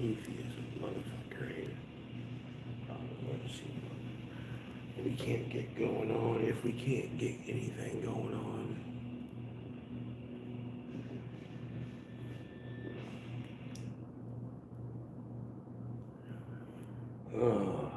Atheist motherfucker, ain't it? Let's see. We can't get going on if we can't get anything going on. Uh,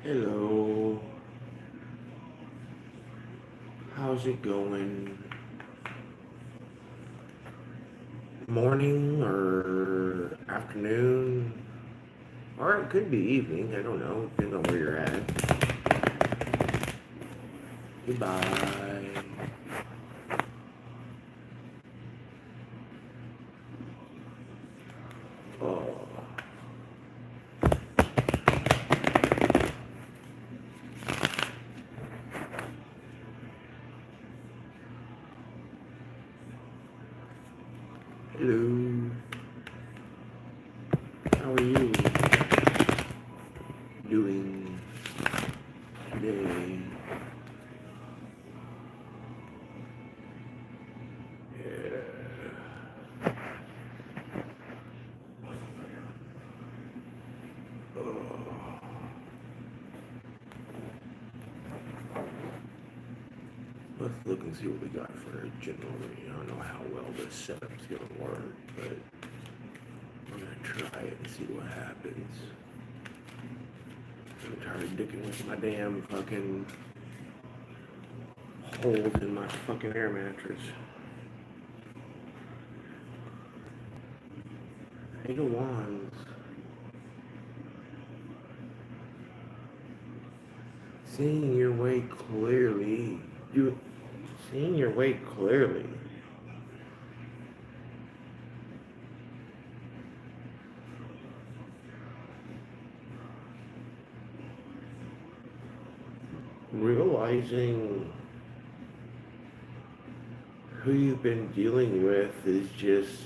Hello. How's it going? Morning or afternoon? Or it could be evening. I don't know. Depends on where you're at. Goodbye. Oh. Hello. How are you doing today? Let's look and see what we got for a general reading. I don't know how well this setup's gonna work, but we're gonna try it and see what happens. I'm tired of dicking with my damn fucking holes in my fucking air mattress. Eight of Wands. Seeing your way clearly. Seeing your way clearly. Realizing who you've been dealing with is just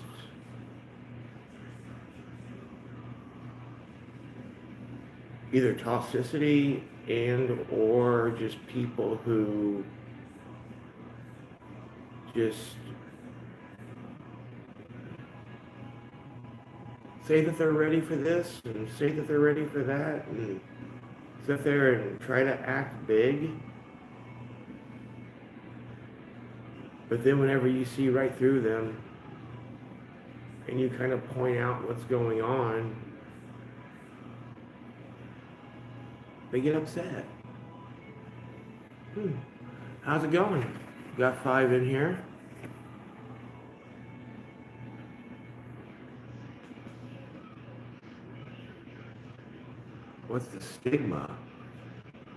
either toxicity and or just people who just say that they're ready for this and say that they're ready for that and sit there and try to act big. But then whenever you see right through them and you kind of point out what's going on, they get upset. How's it going? Got 5 in here. What's the stigma?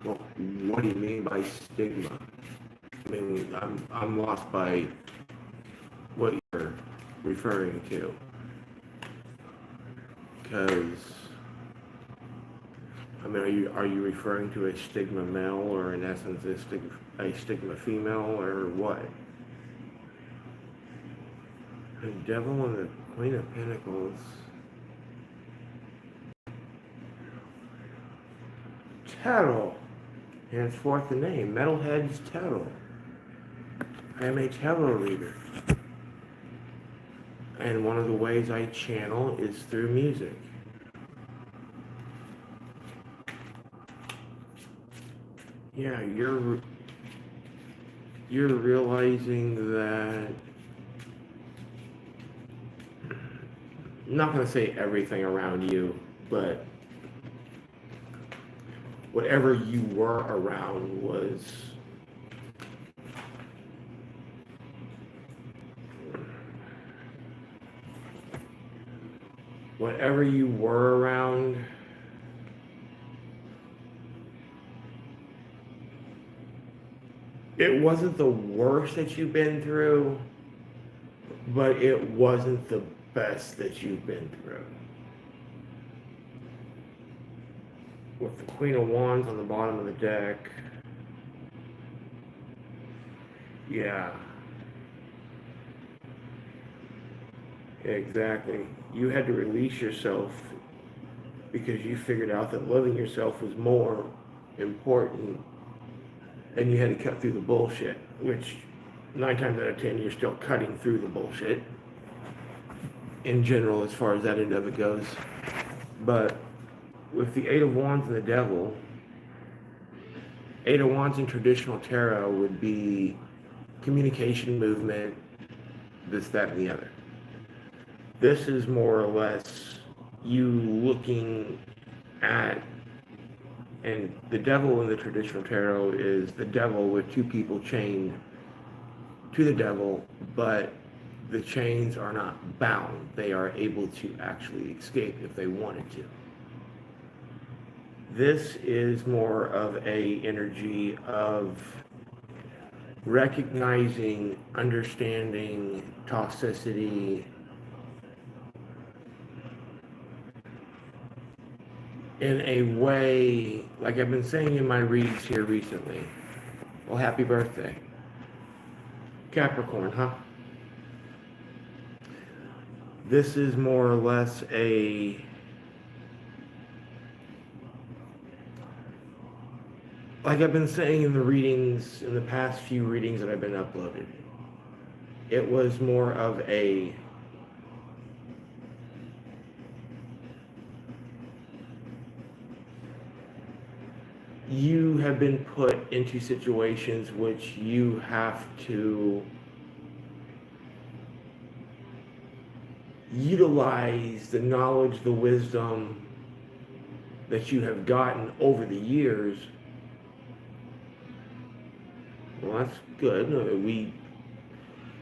Well, what do you mean by stigma? I mean, I'm lost by what you're referring to. Because, I mean, are you referring to a stigma male or in essence a stigma female or what? The Devil and the Queen of Pentacles. Tarot. Henceforth the name, Metalhead's Tarot. I am a tarot reader. And one of the ways I channel is through music. Yeah, you're realizing that, I'm not going to say everything around you, but whatever you were around was whatever you were around it wasn't the worst that you've been through, but it wasn't the best that you've been through. with the Queen of Wands on the bottom of the deck. Yeah, exactly. You had to release yourself because you figured out that loving yourself was more important, and you had to cut through the bullshit, which 9 times out of 10 you're still cutting through the bullshit in general as far as that end of it goes. But with the Eight of Wands and the Devil, Eight of Wands in traditional tarot would be communication, movement, this, that, and the other. This is more or less you looking at, and the devil in the traditional tarot is the devil with two people chained to the devil, but the chains are not bound. They are able to actually escape if they wanted to. This is more of a energy of recognizing, understanding toxicity, in a way, like I've been saying in my reads here recently. Well, happy birthday. Capricorn, huh? This is more or less a, like I've been saying in the readings, in the past few readings that I've been uploaded, it was more of a you have been put into situations which you have to utilize the knowledge, the wisdom that you have gotten over the years. Well, that's good.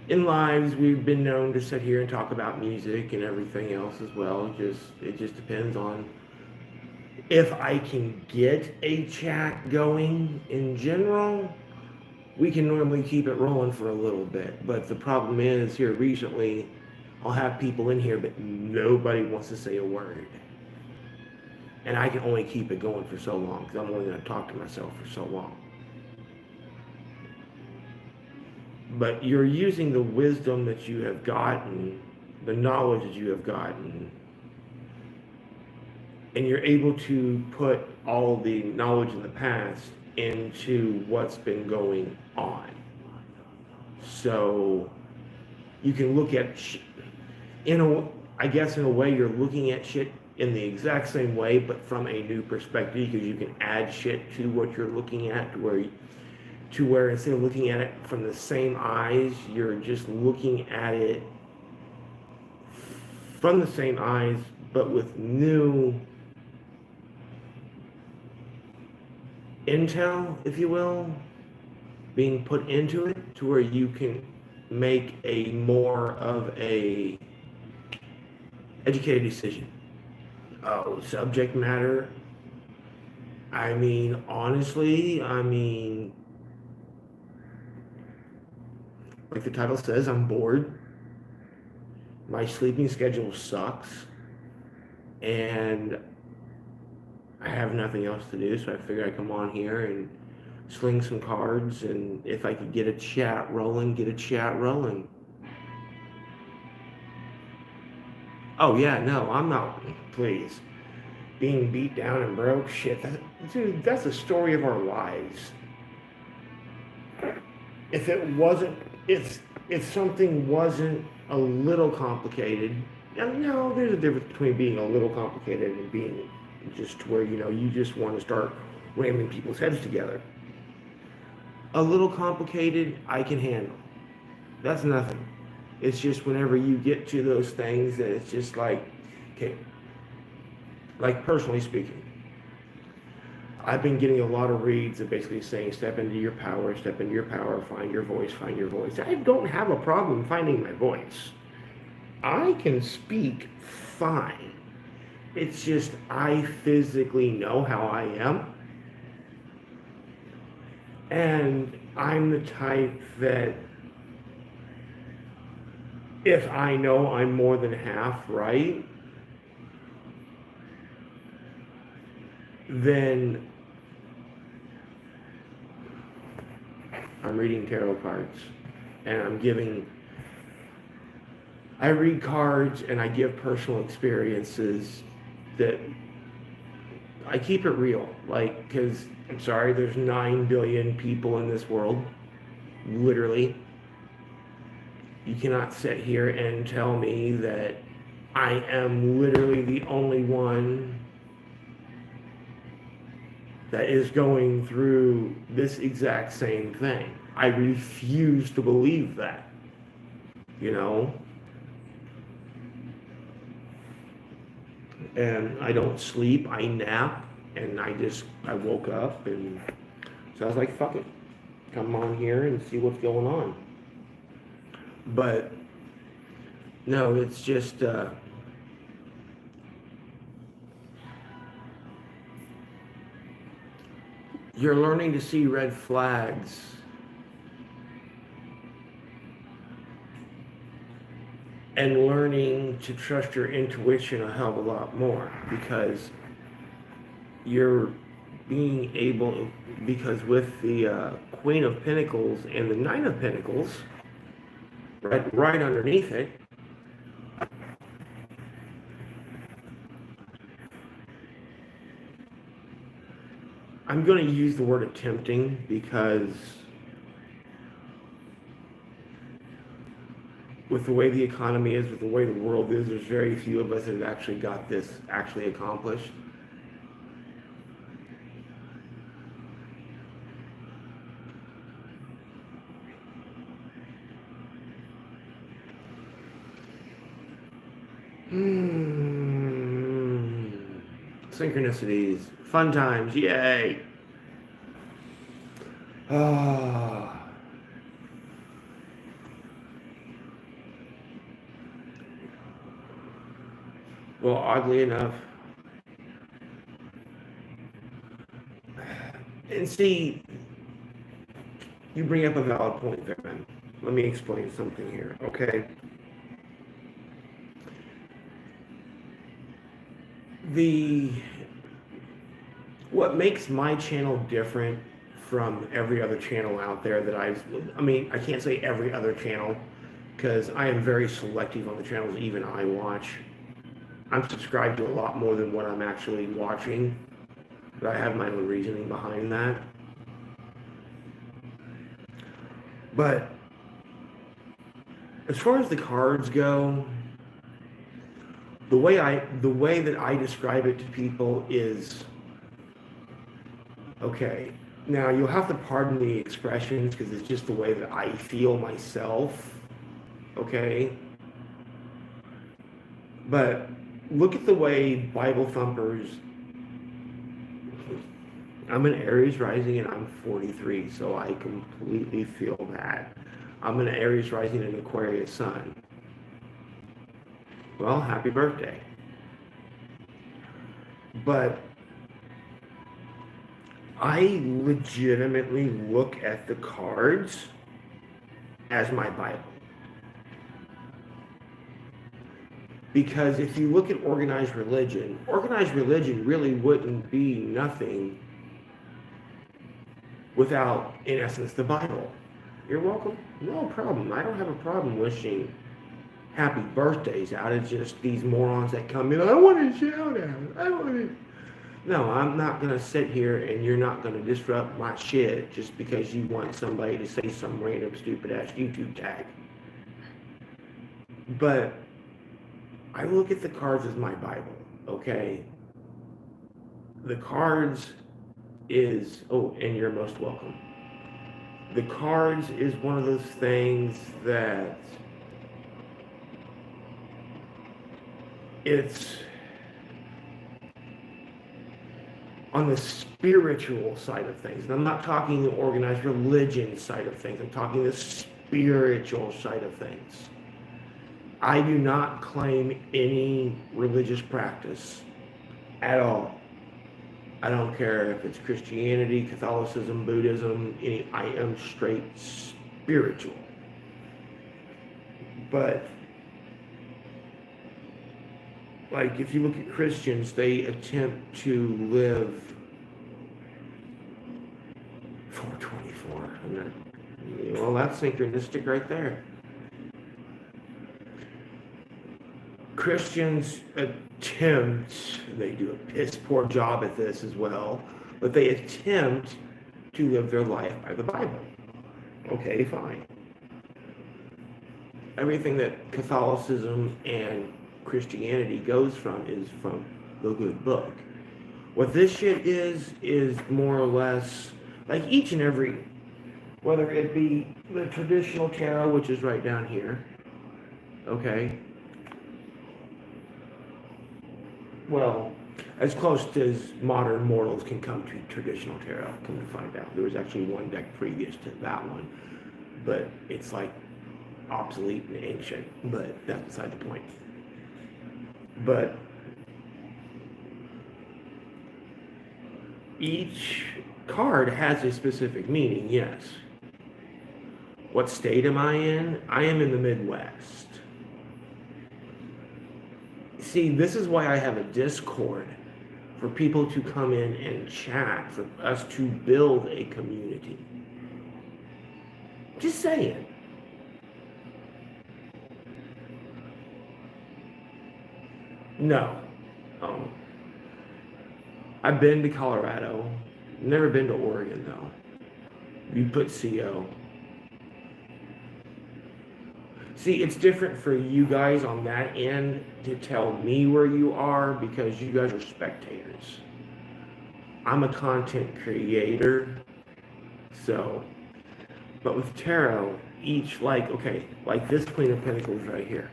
In lives, we've been known to sit here and talk about music and everything else as well. It just depends on if I can get a chat going. In general, we can normally keep it rolling for a little bit. But the problem is here recently, I'll have people in here, but nobody wants to say a word. And I can only keep it going for so long because I'm only going to talk to myself for so long. But you're using the wisdom that you have gotten, the knowledge that you have gotten, and you're able to put all the knowledge in the past into what's been going on. So you can look at, I guess in a way you're looking at shit in the exact same way, but from a new perspective, because you can add shit to what you're looking at to where instead of looking at it from the same eyes, you're just looking at it from the same eyes, but with new intel, if you will, being put into it to where you can make a more of a educated decision. Oh, subject matter. I mean, honestly, like the title says, I'm bored. My sleeping schedule sucks. And I have nothing else to do, so I figured I'd come on here and sling some cards, and if I could get a chat rolling, get a chat rolling. Oh yeah, no, I'm not, please. Being beat down and broke, shit, dude, that's the story of our lives. If it wasn't, if something wasn't a little complicated, no, there's a difference between being a little complicated and being just where, you just want to start ramming people's heads together. A little complicated, I can handle. That's nothing. It's just whenever you get to those things that it's just like, okay, like personally speaking, I've been getting a lot of reads of basically saying, step into your power, find your voice, find your voice. I don't have a problem finding my voice. I can speak fine. It's just I physically know how I am. And I'm the type that if I know I'm more than half right, then I'm reading tarot cards and I read cards and I give personal experiences that I keep it real. Like, because I'm sorry, there's 9 billion people in this world, literally. You cannot sit here and tell me that I am literally the only one that is going through this exact same thing. I refuse to believe that, you know? And I don't sleep, I nap, and I woke up, and so I was like, fuck it, come on here and see what's going on. But no, it's just you're learning to see red flags and learning to trust your intuition a hell of a lot more, because you're being able, because with the Queen of Pentacles and the Nine of Pentacles right underneath it, I'm going to use the word attempting, because with the way the economy is, with the way the world is, there's very few of us that have actually got this actually accomplished. Synchronicities, fun times, yay! Ah. Well, oddly enough, and see, you bring up a valid point there, man. Let me explain something here, okay? What makes my channel different from every other channel out there that I can't say every other channel, because I am very selective on the channels even I watch. I'm subscribed to a lot more than what I'm actually watching, but I have my own reasoning behind that. But as far as the cards go, the way that I describe it to people is, okay, now you'll have to pardon the expressions because it's just the way that I feel myself, okay? But look at the way Bible thumpers, I'm an Aries rising and I'm 43, so I completely feel that. I'm an Aries rising and Aquarius sun. Well, happy birthday. But I legitimately look at the cards as my Bible. Because if you look at organized religion really wouldn't be nothing without, in essence, the Bible. You're welcome. No problem. I don't have a problem wishing happy birthdays out. It's just these morons that come in, I want to shout out. I want to. No, I'm not going to sit here and you're not going to disrupt my shit just because you want somebody to say some random stupid ass YouTube tag. But I look at the cards as my Bible, okay? The cards is, oh, and you're most welcome. The cards is one of those things that it's on the spiritual side of things. And I'm not talking the organized religion side of things. I'm talking the spiritual side of things. I do not claim any religious practice at all. I don't care if it's Christianity, Catholicism, Buddhism, I am straight spiritual. But like if you look at Christians, they attempt to live Well, that's synchronistic right there. Christians attempt, they do a piss poor job at this as well, but they attempt to live their life by the Bible. Okay, fine. Everything that Catholicism and Christianity goes from is from the good book. What this shit is more or less like each and every, whether it be the traditional tarot, which is right down here, okay? Well, as close as modern mortals can come to traditional tarot, come to find out. There was actually one deck previous to that one, but it's like obsolete and ancient, but that's beside the point. But each card has a specific meaning, yes. What state am I in? I am in the Midwest. See, this is why I have a Discord for people to come in and chat, for us to build a community. Just saying. No. I've been to Colorado. Never been to Oregon, though. You put CO. See, it's different for you guys on that end to tell me where you are because you guys are spectators. I'm a content creator. So, but with tarot, each, like, okay, like this Queen of Pentacles right here.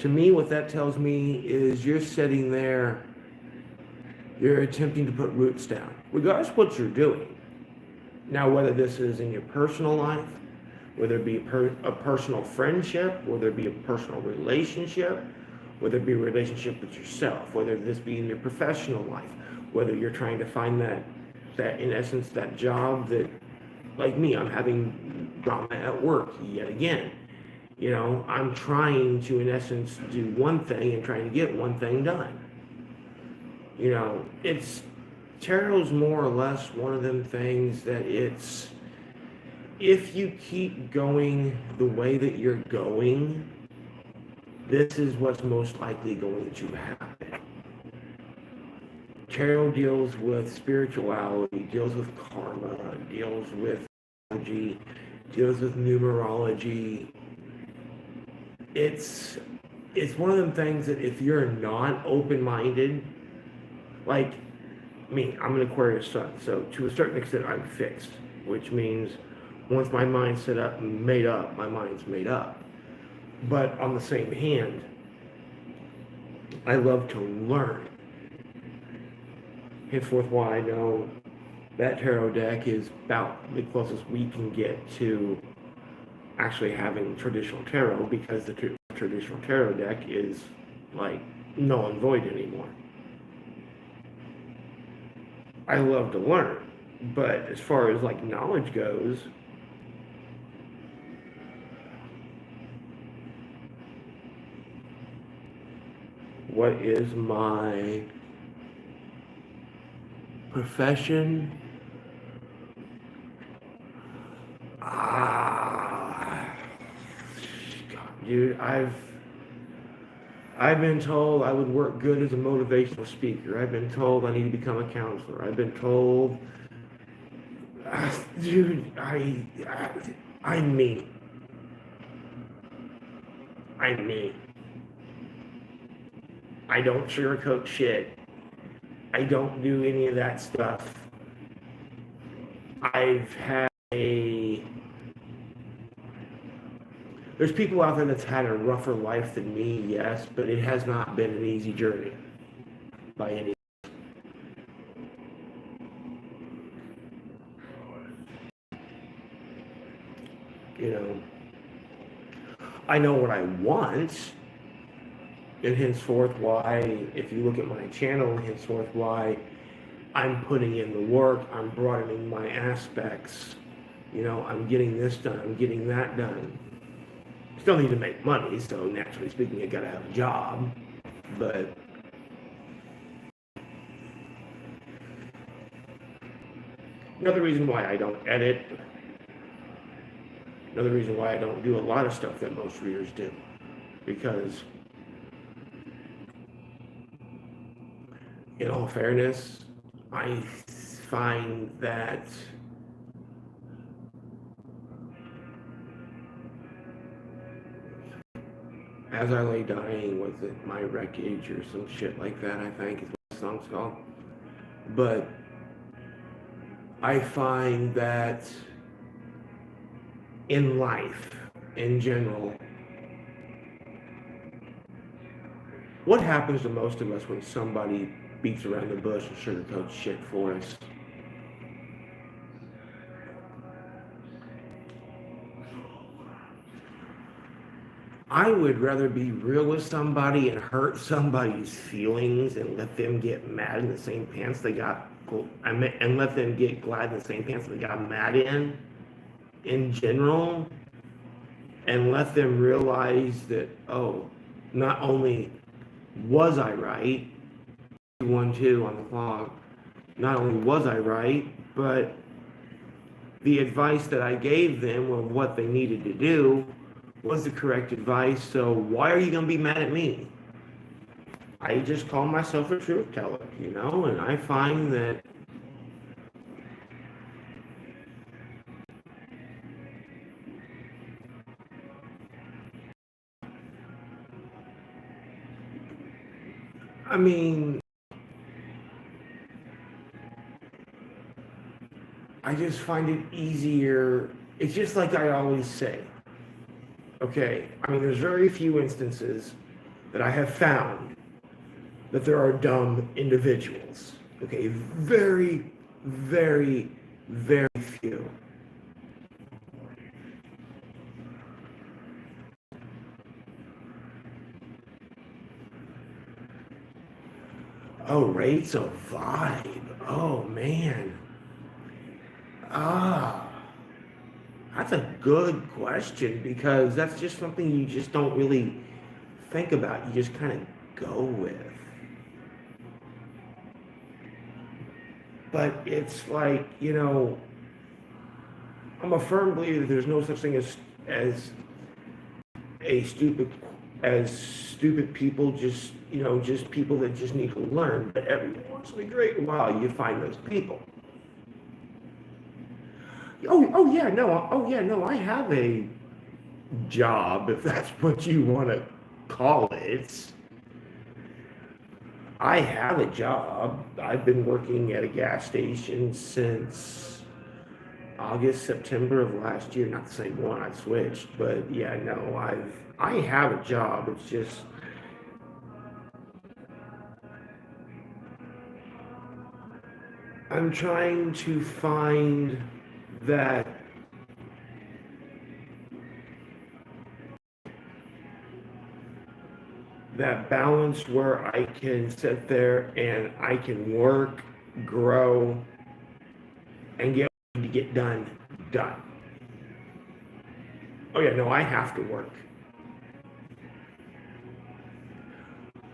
To me, what that tells me is you're sitting there, you're attempting to put roots down, regardless of what you're doing. Now, whether this is in your personal life, whether it be a personal friendship, whether it be a personal relationship, whether it be a relationship with yourself, whether this be in your professional life, whether you're trying to find that in essence, that job that, like me, I'm having drama at work yet again. You know, I'm trying to, in essence, do one thing and trying to get one thing done. You know, tarot's more or less one of them things that it's, if you keep going the way that you're going, this is what's most likely going to happen. Tarot deals with spirituality, deals with karma, deals with astrology, deals with numerology. It's one of them things that if you're not open-minded, like me, I'm an Aquarius sun, so to a certain extent I'm fixed, which means once my mind's made up, my mind's made up. But on the same hand, I love to learn. Henceforth, why I know that tarot deck is about the closest we can get to actually having traditional tarot, because the traditional tarot deck is like null and void anymore. I love to learn, but as far as like knowledge goes, what is my profession? Dude, I've been told I would work good as a motivational speaker. I've been told I need to become a counselor. I've been told, dude, I'm me. I'm me. I don't sugarcoat shit. I don't do any of that stuff. I've had there's people out there that's had a rougher life than me, yes, but it has not been an easy journey by any. You know, I know what I want, and henceforth why, if you look at my channel, henceforth why I'm putting in the work, I'm broadening my aspects. You know, I'm getting this done, I'm getting that done. Still need to make money, so naturally speaking, I gotta have a job. But another reason why I don't edit Another reason why I don't do a lot of stuff that most readers do. Because, in all fairness, I find that as I lay dying, was it My Wreckage or some shit like that, I think is what the song's called. But I find that in life, in general, what happens to most of us when somebody beats around the bush and sugarcoats shit for us? I would rather be real with somebody and hurt somebody's feelings and let them get mad in the same pants they got, and let them get glad in the same pants they got mad in general, and let them realize that, oh, not only was I right, 1-2 on the clock, not only was I right, but the advice that I gave them of what they needed to do was the correct advice, so why are you going to be mad at me? I just call myself a truth teller, you know, and I find that I mean, I just find it easier. It's just like I always say. Okay, I mean, there's very few instances that I have found that there are dumb individuals. Okay, very, very, very few. Oh, rates of vibe. Oh, man. Ah, that's a good question because that's just something you just don't really think about. You just kind of go with. But it's like, you know, I'm a firm believer that there's no such thing as a stupid as stupid people, just, you know, just people that just need to learn. But every once in a great while you find those people. Oh yeah, no, I have a job, if that's what you want to call it. I have a job. I've been working at a gas station since August, September of last year. Not the same one, I switched, but yeah, no, I have a job. It's just I'm trying to find that that balance where I can sit there and I can work, grow, and get what I need to get done. Oh yeah, no, I have to work.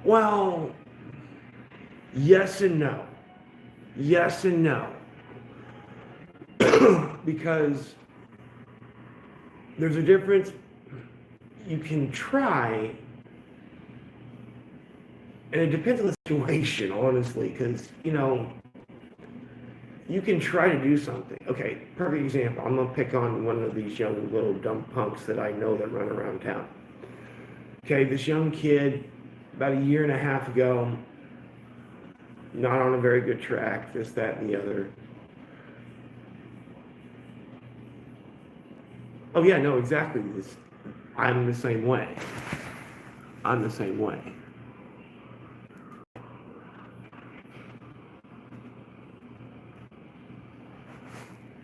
Well, yes and no. Yes and no. Because there's a difference. You can try, and it depends on the situation, honestly, because, you know, you can try to do something. Okay, perfect example. I'm going to pick on one of these young little dumb punks that I know that run around town. Okay, this young kid, about a year and a half ago, not on a very good track, this, that, and the other. Oh, yeah, no, exactly. I'm the same way. I'm the same way.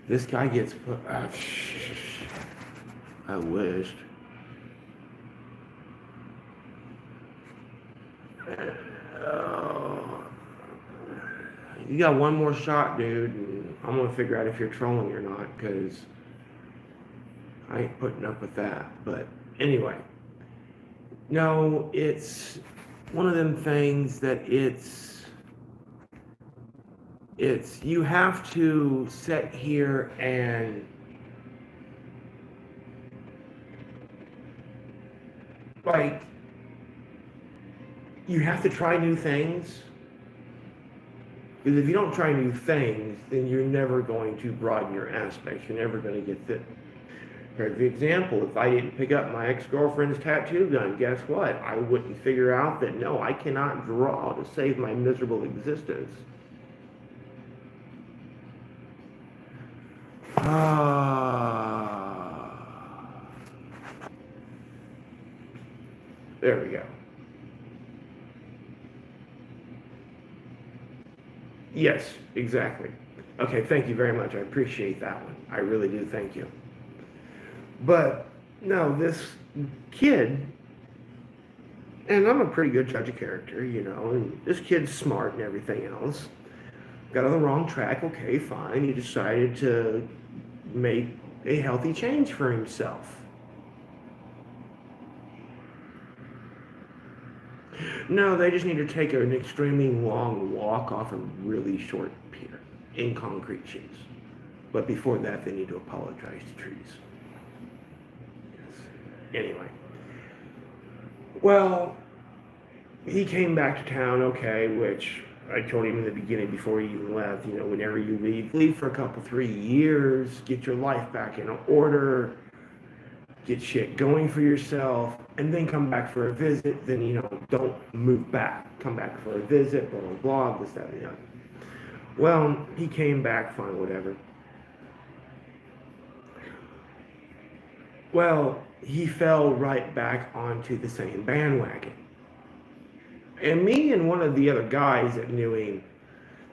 This guy gets put. I wished. Oh, you got one more shot, dude. And I'm gonna figure out if you're trolling or not, because I ain't putting up with that. But anyway, no, it's one of them things that it's you have to sit here and like, you have to try new things. Because if you don't try new things, then you're never going to broaden your aspects. You're never going to get fit. For example, if I didn't pick up my ex-girlfriend's tattoo gun, guess what? I wouldn't figure out that, no, I cannot draw to save my miserable existence. There we go. Yes, exactly. Okay, thank you very much. I appreciate that one. I really do, thank you. But no, this kid, and I'm a pretty good judge of character, you know, and this kid's smart and everything else. Got on the wrong track, okay, fine. He decided to make a healthy change for himself. No, they just need to take an extremely long walk off a really short pier in concrete sheets. But before that, they need to apologize to trees. Yes. Anyway. Well, he came back to town, okay, which I told him in the beginning before he even left, you know, whenever you leave for a couple, 3 years, get your life back in order, get shit going for yourself, and then come back for a visit. Then, you know, don't move back. Come back for a visit, blah, blah, blah, this, that, and the other. Well, he came back, fine, whatever. Well, he fell right back onto the same bandwagon. And me and one of the other guys that knew him,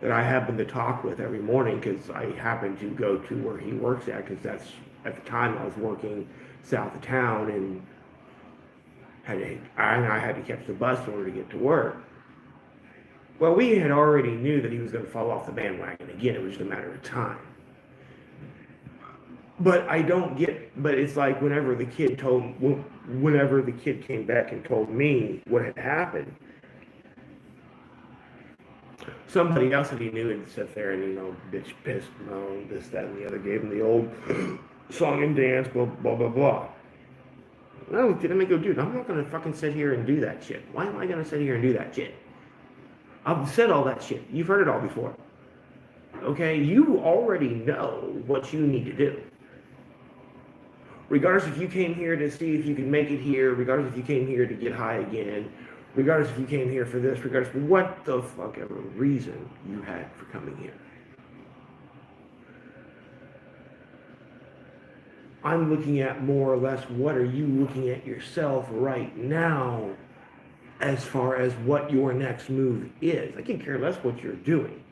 that I happen to talk with every morning, because I happen to go to where he works at, because that's, at the time I was working south of town, and I had to catch the bus in order to get to work. Well, we had already knew that he was going to fall off the bandwagon again. It was just a matter of time. But it's like whenever the kid came back and told me what had happened, somebody else that he knew would sit there and, you know, bitch, piss, moan, this, that, and the other, gave him the old song and dance, blah, blah, blah, blah. I looked at him and go, dude, I'm not going to fucking sit here and do that shit. Why am I going to sit here and do that shit? I've said all that shit. You've heard it all before. Okay? You already know what you need to do. Regardless if you came here to see if you can make it here, regardless if you came here to get high again, regardless if you came here for this, regardless of what the fuck ever reason you had for coming here. I'm looking at more or less what are you looking at yourself right now as far as what your next move is. I can care less what you're doing.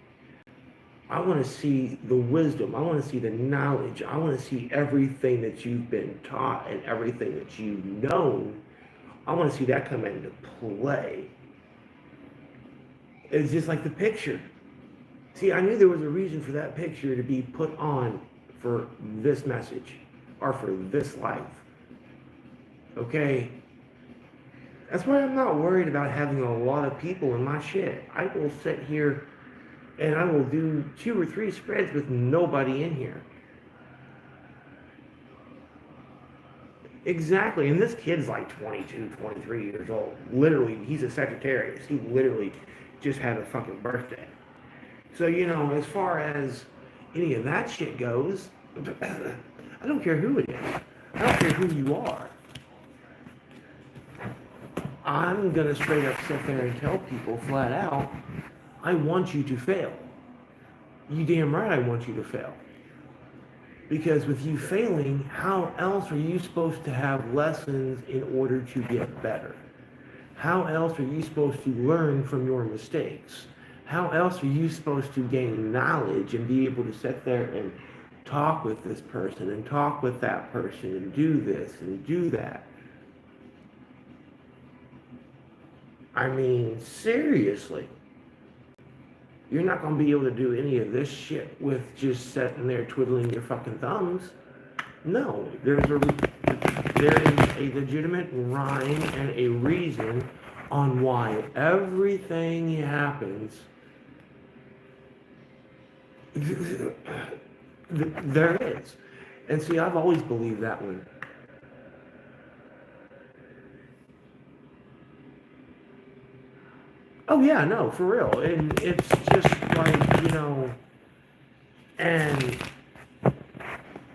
I want to see the wisdom. I want to see the knowledge. I want to see everything that you've been taught and everything that you've known. I want to see that come into play. It's just like the picture. See, I knew there was a reason for that picture to be put on for this message or for this life. Okay? That's why I'm not worried about having a lot of people in my shit. I will sit here and I will do 2 or 3 spreads with nobody in here. Exactly. And this kid's like 22, 23 years old. Literally, he's a Sagittarius. He literally just had a fucking birthday. So, you know, as far as any of that shit goes, I don't care who it is. I don't care who you are. I'm going to straight up sit there and tell people flat out, I want you to fail. You damn right I want you to fail. Because with you failing, how else are you supposed to have lessons in order to get better? How else are you supposed to learn from your mistakes? How else are you supposed to gain knowledge and be able to sit there and talk with this person and talk with that person and do this and do that? I mean, seriously. You're not going to be able to do any of this shit with just sitting there twiddling your fucking thumbs. No, there is a legitimate rhyme and a reason on why everything happens. There is. And see, I've always believed that one. Oh yeah, no, for real. And it's just like, and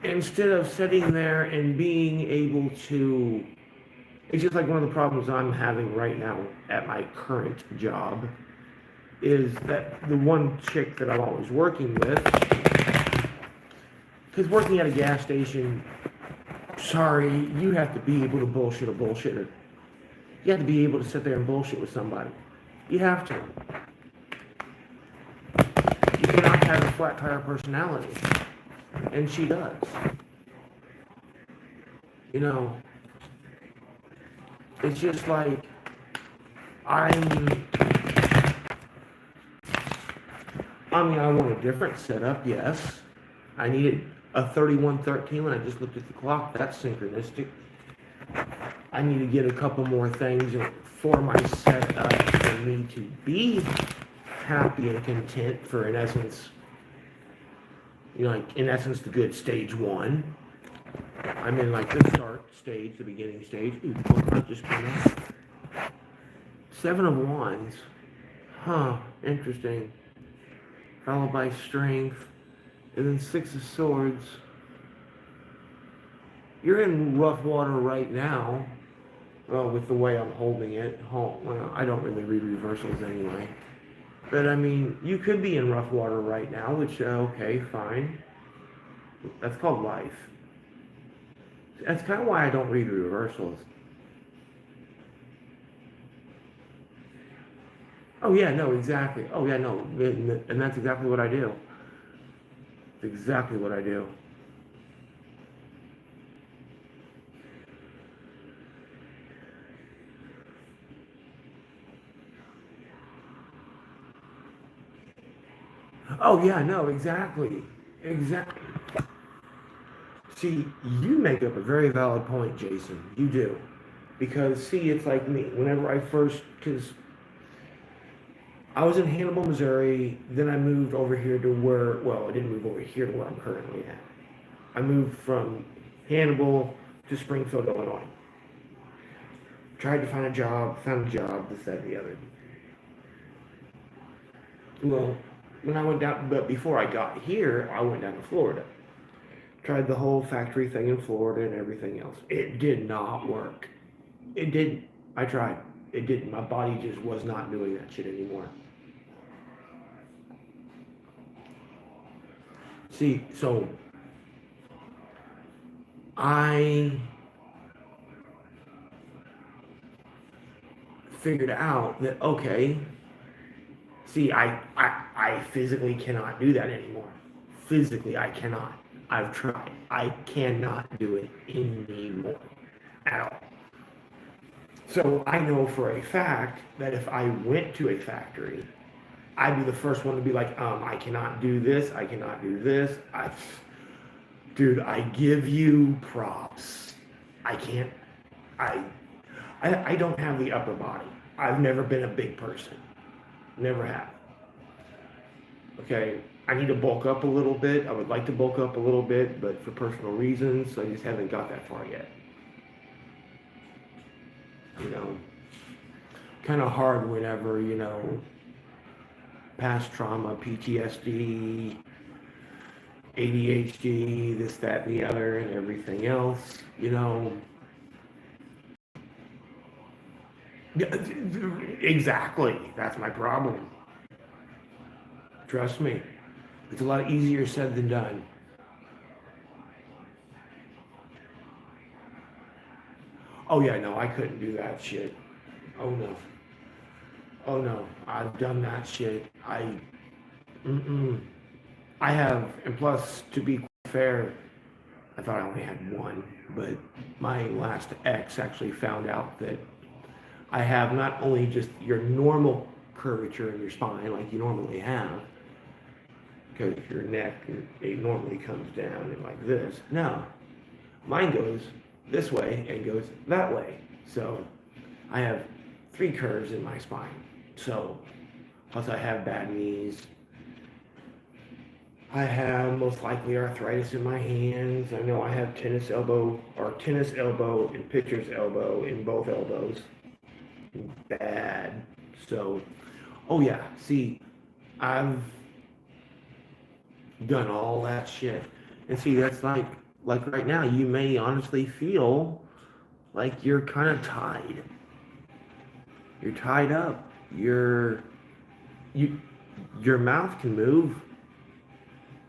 instead of sitting there and being able to, it's just like one of the problems I'm having right now at my current job is that the one chick that I'm always working with, because working at a gas station, sorry, you have to be able to bullshit a bullshitter. You have to be able to sit there and bullshit with somebody. You have to. You cannot have a flat tire personality. And she does. You know, it's just like, I'm, I want a different setup, yes. I needed a 3113 when I just looked at the clock. That's synchronistic. I need to get a couple more things for my setup for me to be happy and content for, in essence, like, in essence, the good stage one. I'm in, like, the start stage, the beginning stage. Ooh, book just came out. Seven of Wands. Huh, interesting. Followed by Strength. And then Six of Swords. You're in rough water right now. Well, with the way I'm holding it. Well, I don't really read reversals anyway. But I mean, you could be in rough water right now, which, okay, fine. That's called life. That's kind of why I don't read reversals. Oh yeah, no, exactly. Oh yeah, no, and that's exactly what I do. It's exactly what I do. Oh yeah, no, exactly. Exactly. See, you make up a very valid point, Jason. You do. Because, see, it's like me. Whenever I first, because I was in Hannibal, Missouri, then I moved over here to where, well, I didn't move over here to where I'm currently at. I moved from Hannibal to Springfield, Illinois. Tried to find a job, found a job, this, that, and the other. Well, when I went down, but before I got here, I went down to Florida. Tried the whole factory thing in Florida and everything else. It did not work. It didn't. I tried. It didn't. My body just was not doing that shit anymore. See, so I figured out that, okay, see, I physically cannot do that anymore. Physically, I cannot. I've tried. I cannot do it anymore at all. So I know for a fact that if I went to a factory, I'd be the first one to be like, I cannot do this. I cannot do this. Dude, I give you props. I can't. I, I don't have the upper body. I've never been a big person. Never have. Okay, I need to bulk up a little bit. I would like to bulk up a little bit, but for personal reasons, I just haven't got that far yet. You know, kind of hard whenever, past trauma, PTSD, ADHD, this, that, and the other, and everything else, Exactly. That's my problem. Trust me. It's a lot easier said than done. Oh yeah, no, I couldn't do that shit. Oh no. Oh no. I've done that shit. Mm-mm. I have, and plus, to be fair, I thought I only had one, but my last ex actually found out that I have not only just your normal curvature in your spine like you normally have, because your neck, it normally comes down and like this. No, mine goes this way and goes that way. So I have three curves in my spine. So, plus I have bad knees. I have most likely arthritis in my hands. I know I have tennis elbow and pitcher's elbow in both elbows. Bad. So Oh yeah, see, I've done all that shit. And see, that's like right now, you may honestly feel like you're kind of tied. You're tied up. You your mouth can move,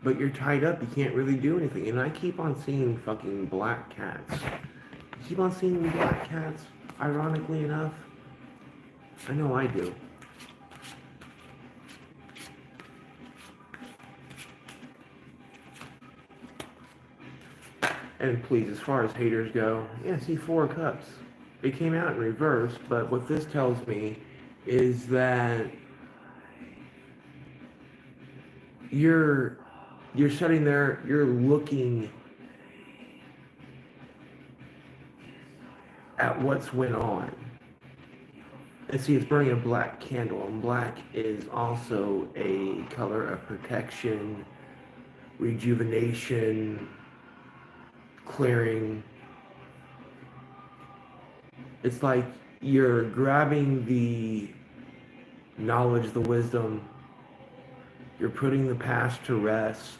but you're tied up. You can't really do anything. And I keep on seeing fucking black cats. I keep on seeing black cats, ironically enough. I know I do. And please, as far as haters go, yeah, see, Four of Cups. It came out in reverse, but what this tells me is that you're sitting there, you're looking at what's went on. And see, it's burning a black candle, and black is also a color of protection, rejuvenation, clearing. It's like you're grabbing the knowledge, the wisdom, you're putting the past to rest,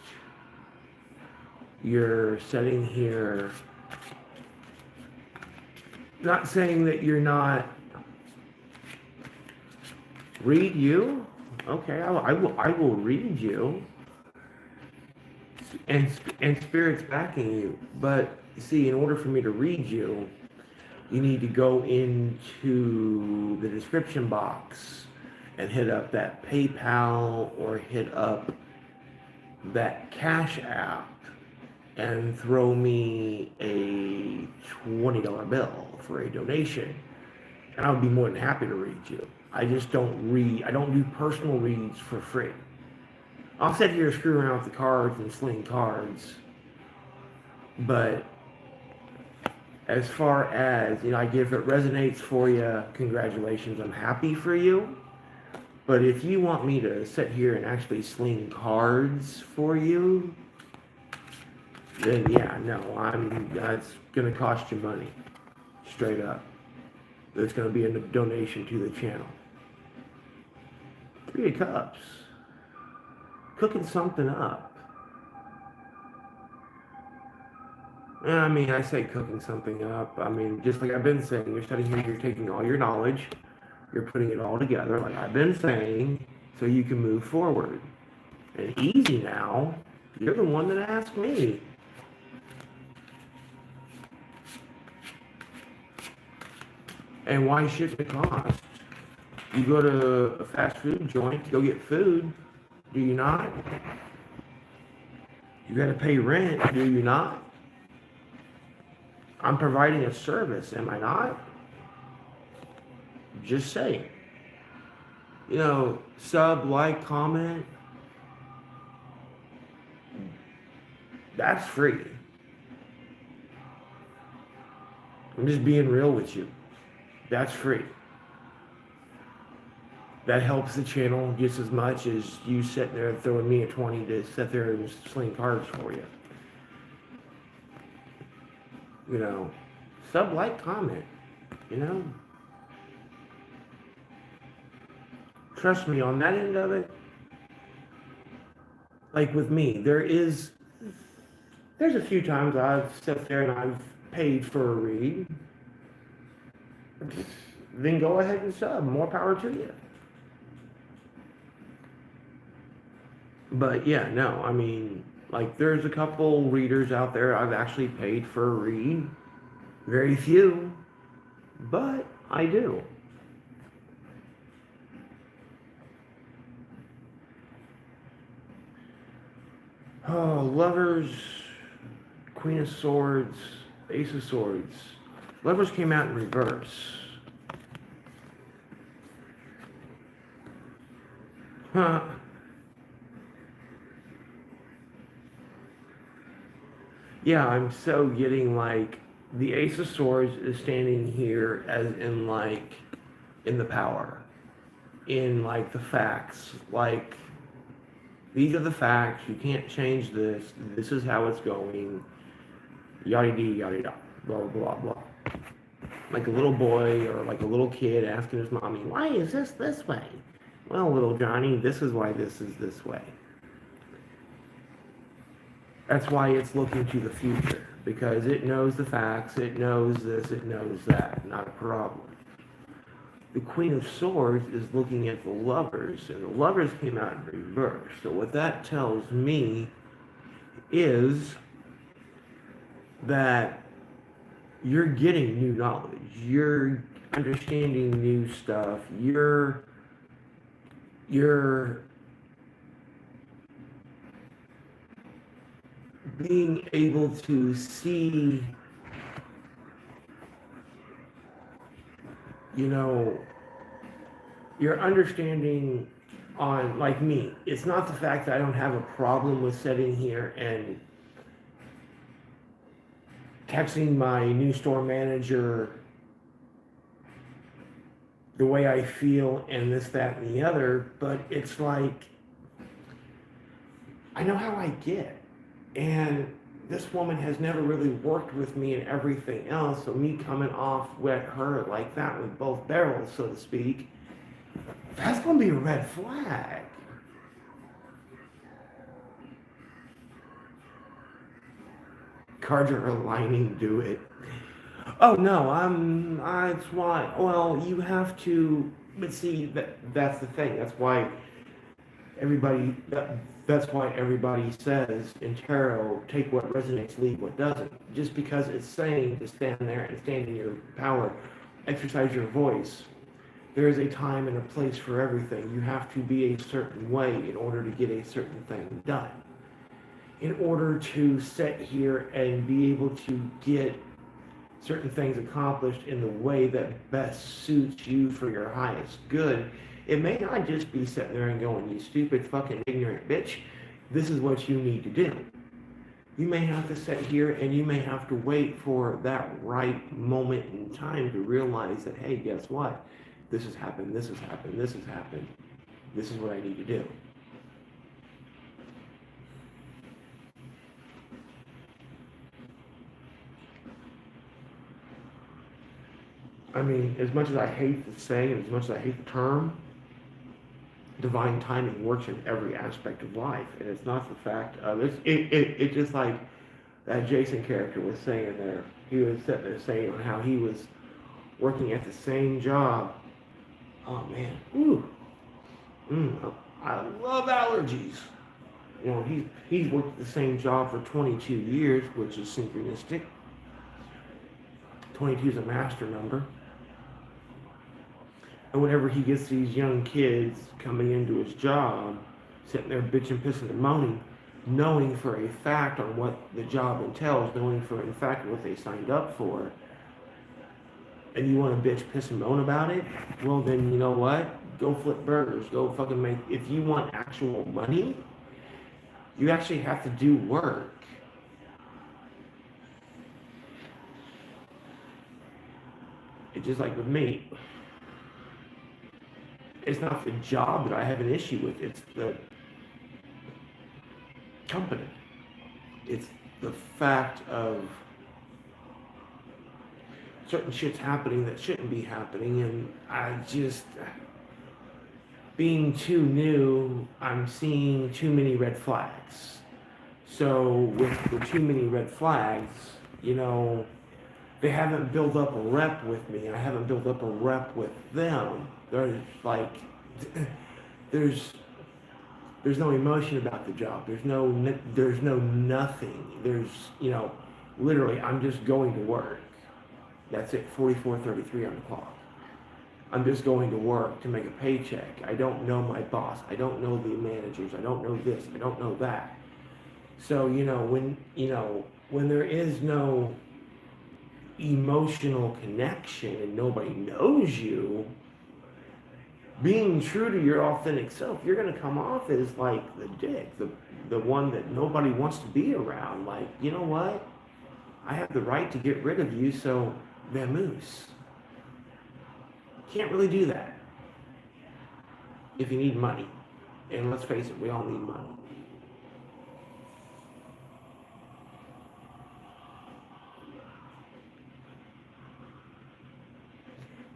you're sitting here, not saying that you're not. Read you? Okay, I will read you. And Spirit's backing you. But see, in order for me to read you, you need to go into the description box and hit up that PayPal or hit up that Cash App and throw me a $20 bill for a donation. And I would be more than happy to read you. I just don't read, I don't do personal reads for free. I'll sit here screw around with the cards and sling cards. But as far as, you know, if it resonates for you, congratulations, I'm happy for you. But if you want me to sit here and actually sling cards for you, then yeah, no, that's gonna cost you money. Straight up. It's gonna be a donation to the channel. Three of Cups. Cooking something up. I mean, I say cooking something up. I mean, just like I've been saying, you're sitting here, you're taking all your knowledge, you're putting it all together, like I've been saying, so you can move forward. And easy now, you're the one that asked me. And why shouldn't it cost? You go to a fast food joint to go get food, do you not? You gotta pay rent, do you not? I'm providing a service, am I not? Just saying. You know, sub, like, comment. That's free. I'm just being real with you. That's free. That helps the channel just as much as you sitting there throwing me a 20 to sit there and sling cards for you. You know, sub, like, comment, you know. Trust me, on that end of it, like with me, there's a few times I've sat there and I've paid for a read. Then go ahead and sub, more power to you. But yeah, no, I mean, like there's a couple readers out there I've actually paid for a read. Very few, but I do. Oh, Lovers, Queen of Swords, Ace of Swords. Lovers came out in reverse. Huh. Yeah, I'm so getting like the Ace of Swords is standing here as in like in the power, in like the facts, like these are the facts, you can't change this, this is how it's going, yada yada yada, blah blah blah. Like a little boy or like a little kid asking his mommy, why is this way? Well, little Johnny, this is why this is this way. That's why it's looking to the future, because it knows the facts, it knows this, it knows that, not a problem. The Queen of Swords is looking at the Lovers, and the Lovers came out in reverse. So what that tells me is that you're getting new knowledge, you're understanding new stuff, you're being able to see, you know, your understanding on, like me, it's not the fact that I don't have a problem with sitting here and texting my new store manager the way I feel and this, that, and the other, but it's like, I know how I get. And this woman has never really worked with me and everything else, so me coming off with her like that with both barrels, so to speak, that's going to be a red flag. Cards are aligning, do it. Oh no, it's why. Well, you have to. But see, that's the thing. That's why everybody. That's why everybody says in tarot, take what resonates, leave what doesn't. Just because it's saying to stand there and stand in your power, exercise your voice. There is a time and a place for everything. You have to be a certain way in order to get a certain thing done. In order to sit here and be able to get certain things accomplished in the way that best suits you for your highest good, it may not just be sitting there and going, you stupid fucking ignorant bitch, this is what you need to do. You may have to sit here and you may have to wait for that right moment in time to realize that, hey, guess what? This has happened, this has happened, this has happened. This is what I need to do. I mean, as much as I hate the saying, and as much as I hate the term, divine timing works in every aspect of life. And it's not the fact of it just like that Jason character was saying there. He was sitting there saying how he was working at the same job. Oh man, ooh, I love allergies. You know, he's worked at the same job for 22 years, which is synchronistic. 22 is a master number. And whenever he gets these young kids coming into his job, sitting there bitching, pissing, and moaning, knowing for a fact on what the job entails, knowing for a fact what they signed up for, and you want to bitch, piss, and moan about it, well then you know what? Go flip burgers. Go fucking make. If you want actual money, you actually have to do work. It's just like with me. It's not the job that I have an issue with. It's the company. It's the fact of certain shit's happening that shouldn't be happening, and I just, being too new, I'm seeing too many red flags. So with the too many red flags, you know, they haven't built up a rep with me. I haven't built up a rep with them. There's like, there's no emotion about the job. There's no nothing. There's, you know, literally, I'm just going to work. That's it, 44:33 on the clock. I'm just going to work to make a paycheck. I don't know my boss. I don't know the managers. I don't know this. I don't know that. So, you know, when there is no emotional connection and nobody knows you, being true to your authentic self, you're going to come off as like the dick, the one that nobody wants to be around. Like, you know what? I have the right to get rid of you, so vamoose. Can't really do that if you need money. And let's face it, we all need money.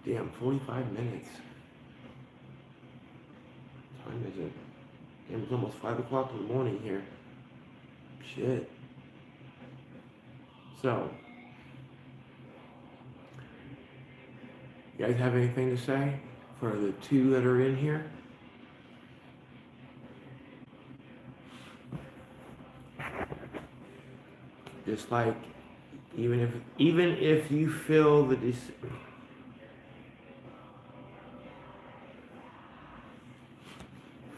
Damn, 45 minutes. is it? Damn, it's almost 5 o'clock in the morning here. Shit. So, you guys have anything to say for the two that are in here? Just like, even if you feel the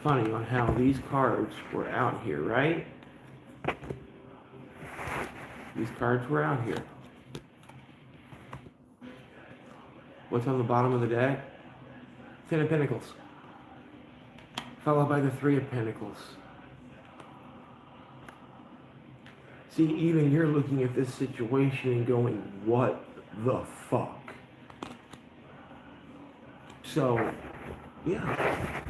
funny on how these cards were out here, right? These cards were out here. What's on the bottom of the deck? Ten of Pentacles. Followed by the Three of Pentacles. See, even you're looking at this situation and going, what the fuck? So, yeah.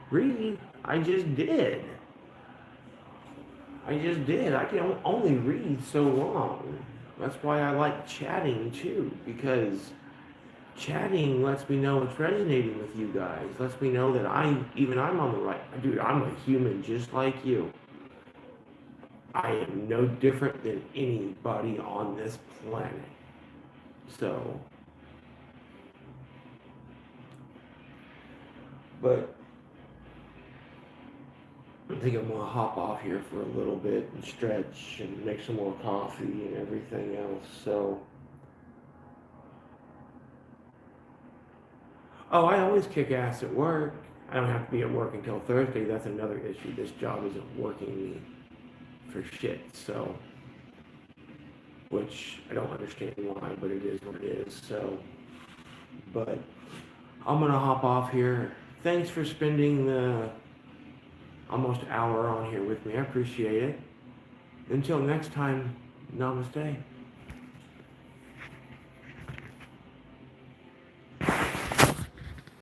Read. I just did. I can only read so long. That's why I like chatting too, because chatting lets me know it's resonating with you guys. Lets me know that I'm on the right. Dude, I'm a human just like you. I am no different than anybody on this planet. So, but I think I'm gonna hop off here for a little bit and stretch and make some more coffee and everything else. So, oh, I always kick ass at work. I don't have to be at work until Thursday. That's another issue. This job isn't working me for shit. So, which I don't understand why, but it is what it is. So, but I'm gonna hop off here. Thanks for spending the almost hour on here with me. I appreciate it. Until next time, namaste.